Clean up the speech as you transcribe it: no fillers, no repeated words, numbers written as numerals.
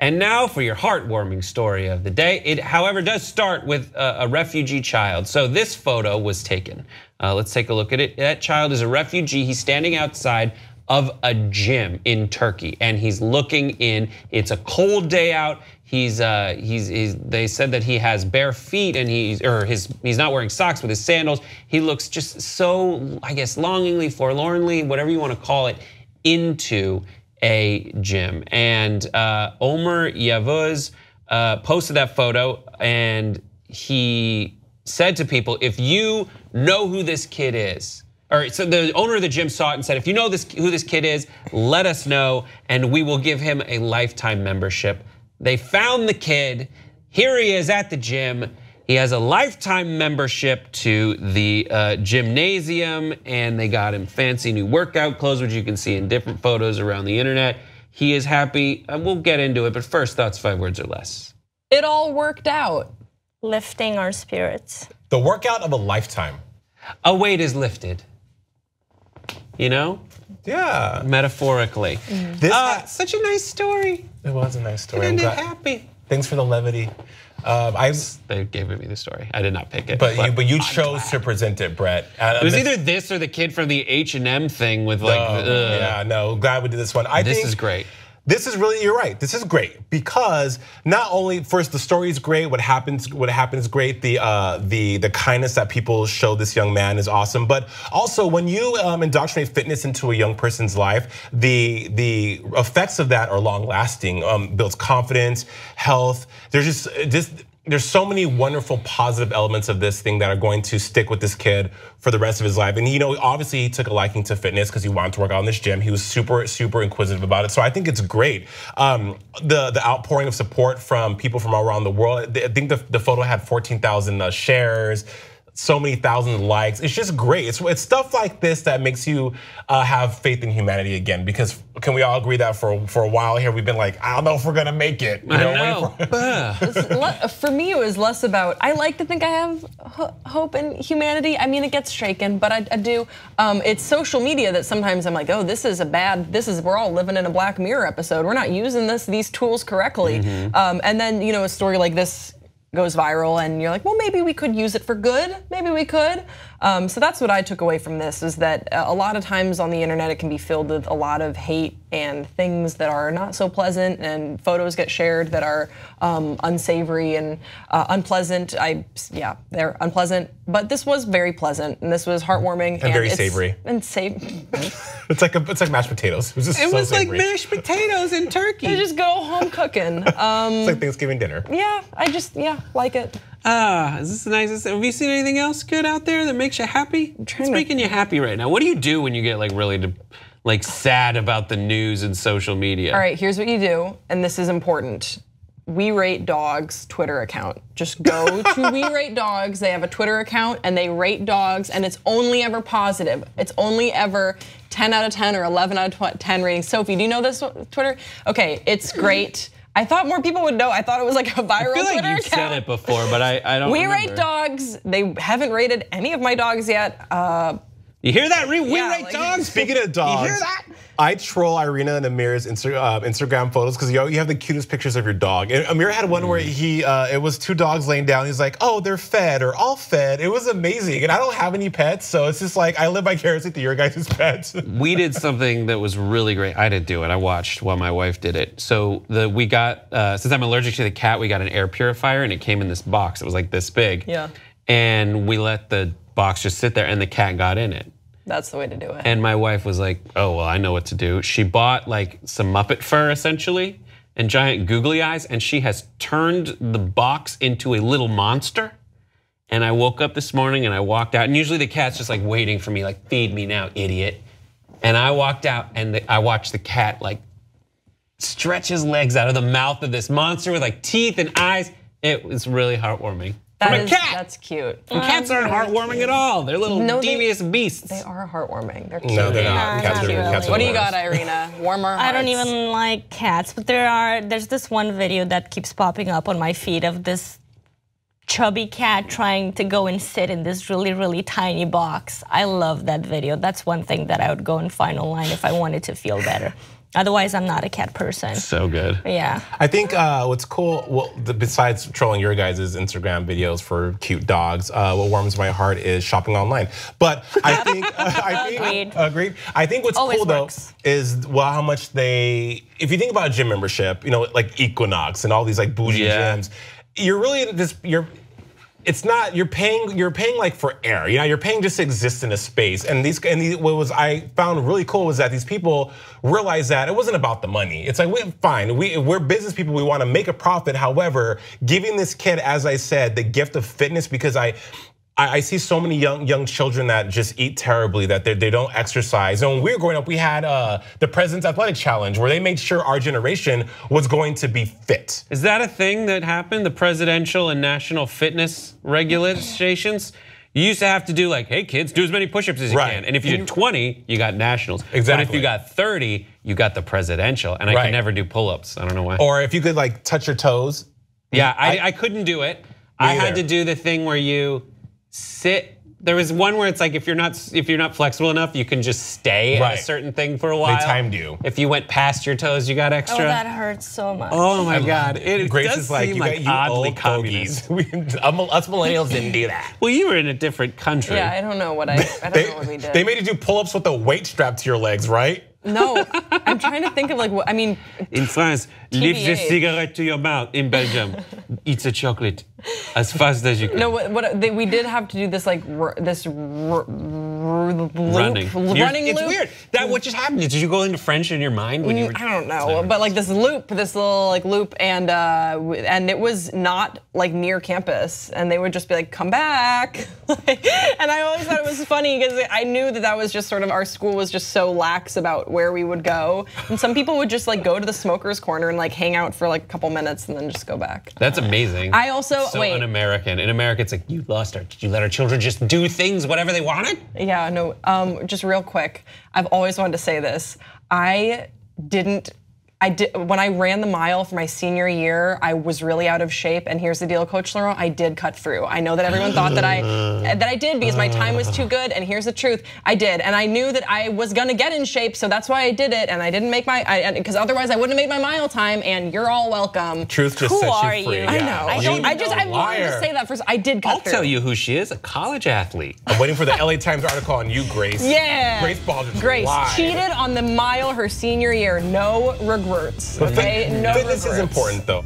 And now for your heartwarming story of the day. It, however, does start with a refugee child. So this photo was taken. Let's take a look at it. That child is a refugee. He's standing outside of a gym in Turkey, and he's looking in. It's a cold day out. They said that he has bare feet, and he's not wearing socks with his sandals. He looks just so, I guess, longingly, forlornly, whatever you want to call it, into a gym. And Omer Yavuz posted that photo, and he said to people, if you know who this kid is, or so the owner of the gym saw it and said, if you know who this kid is, let us know and we will give him a lifetime membership. They found the kid. Here he is at the gym. He has a lifetime membership to the gymnasium, and they got him fancy new workout clothes, which you can see in different photos around the internet. He is happy, and we'll get into it, but first, thoughts, 5 words or less. It all worked out. Lifting our spirits. The workout of a lifetime. A weight is lifted. You know? Yeah. Metaphorically. Such a nice story. It was a nice story. I'm happy. Thanks for the levity. They gave me the story. I did not pick it. But you chose to present it, Brett. It was either this or the kid from the H&M thing with like. Yeah, no. Glad we did this one. This is great. This is really, you're right. This is great because not only first the story is great, what happens is great. The kindness that people show this young man is awesome. But also when you indoctrinate fitness into a young person's life, the effects of that are long lasting. Builds confidence, health. There's so many wonderful positive elements of this thing that are going to stick with this kid for the rest of his life. And obviously he took a liking to fitness because he wanted to work out in this gym. He was super, super inquisitive about it. So I think it's great. The outpouring of support from people from all around the world. I think the photo had 14,000 shares. So many thousands of likes. It's just great. It's stuff like this that makes you have faith in humanity again. Because can we all agree that for a while here we've been like, I don't know if we're gonna make it. I know. For me, it was less about. I like to think I have hope in humanity. I mean, it gets shaken, but I do. It's social media that sometimes I'm like, oh, this is we're all living in a Black Mirror episode. We're not using these tools correctly. And then a story like this goes viral and you're like, well, maybe we could use it for good. Maybe we could. So that's what I took away from this, is that a lot of times on the internet it can be filled with a lot of hate and things that are not so pleasant, and photos get shared that are unsavory and unpleasant. They're unpleasant, but this was very pleasant and this was heartwarming and very savory. And It's like mashed potatoes. It was like mashed potatoes in Turkey. They just go home cooking. It's like Thanksgiving dinner. Yeah, I just like it. Is this nice? Have you seen anything else good out there that makes you happy? What's making you happy right now? What do you do when you get like really sad about the news and social media? All right, here's what you do, and this is important. We Rate Dogs Twitter account. Just go to We Rate Dogs. They have a Twitter account and they rate dogs, and it's only ever positive. It's only ever 10 out of 10 or 11 out of 10 ratings. Sophie, do you know this Twitter? Okay, it's great. I thought more people would know. I thought it was like a viral Twitter account. I feel like you've said it before, but I don't remember. We Rate Dogs. They haven't rated any of my dogs yet. You hear that? We Rate Dogs. Speaking of dogs, you hear that? I troll Irina and Amir's Instagram photos because you have the cutest pictures of your dog. And Amir had one where it was 2 dogs laying down. He's like, oh, they're fed or all fed. It was amazing. And I don't have any pets, so it's just like I live vicariously through your guys' pets. We did something that was really great. I didn't do it. I watched while my wife did it. So we got, since I'm allergic to the cat, we got an air purifier and it came in this box. It was like this big. Yeah. And we let the box just sit there and the cat got in it. That's the way to do it. And my wife was like, oh, well, I know what to do. She bought like some Muppet fur essentially and giant googly eyes, and she has turned the box into a little monster. And I woke up this morning and I walked out, and usually the cat's just like waiting for me, like, feed me now, idiot. And I walked out and I watched the cat like stretch his legs out of the mouth of this monster with like teeth and eyes. It was really heartwarming. That's cute. And cats aren't heartwarming at all. They're little devious beasts. They are heartwarming. They're cute. No, they're not. Cats are what do you got, Irina? Warmer hearts. I don't even like cats, but there's this one video that keeps popping up on my feed of this chubby cat trying to go and sit in this really, really tiny box. I love that video. That's one thing that I would go and find online if I wanted to feel better. Otherwise, I'm not a cat person. So good. Yeah. I think what's cool, well, besides trolling your guys' Instagram videos for cute dogs, what warms my heart is shopping online. But I think, agreed. I think what's Always cool works. though is how much they, if you think about a gym membership, like Equinox and all these like bougie gyms, you're really it's not, you're paying like for air, you're paying just to exist in a space. And what I found really cool was that these people realized that it wasn't about the money. It's like, we're business people, we wanna make a profit. However, giving this kid, as I said, the gift of fitness, because I see so many young children that just eat terribly, that they don't exercise. And when we were growing up, we had the President's Athletic Challenge, where they made sure our generation was going to be fit. Is that a thing that happened? The presidential and national fitness regulations? You used to have to do like, hey kids, do as many push-ups as you can. And if you did 20, you got nationals. Exactly. But if you got 30, you got the presidential. And I could never do pull-ups. I don't know why. Or if you could like touch your toes. Yeah, I couldn't do it. I had to do the thing where you sit. There was one where it's like if you're not flexible enough, you can just stay at a certain thing for a while. They timed you. If you went past your toes, you got extra. Oh, that hurts so much. Oh my God! It Grace does is like, seem you like got oddly old communist. fogies. Us millennials didn't do that. Well, you were in a different country. Yeah, I don't know what I don't know what we did. They made you do pull-ups with a weight strapped to your legs, right? No, I'm trying to think of like what I mean. In France, lift the cigarette to your mouth. In Belgium, eat the chocolate as fast as you can. No, we did have to do this like this running loop. It's weird. That what just happened? Did you go into French in your mind when you were? I don't know, but like this little like loop, and it was not like near campus, and they would just be like, "Come back," and I always thought it was funny because I knew that was just sort of our school was just so lax about where we would go, and some people would just like go to the smokers corner and like hang out for like a couple minutes and then just go back. That's amazing. I also so un-American. In America, it's like you lost our. Did you let our children just do things whatever they wanted? Yeah, no. Just real quick, I've always wanted to say this. When I ran the mile for my senior year, I was really out of shape. And here's the deal, Coach Laurent, I did cut through. I know that everyone thought that I did because my time was too good. And here's the truth, I did. And I knew that I was gonna get in shape, so that's why I did it. And I didn't make because otherwise I wouldn't have made my mile time. And you're all welcome. Truth just sets you free. I know. I wanted to say that first. I did cut through. I'll tell you who she is, a college athlete. I'm waiting for the LA Times article on you, Grace. Yeah. Grace Ball just Grace lied. cheated on the mile her senior year. No regrets. Okay, no Fitness regrets. is important though.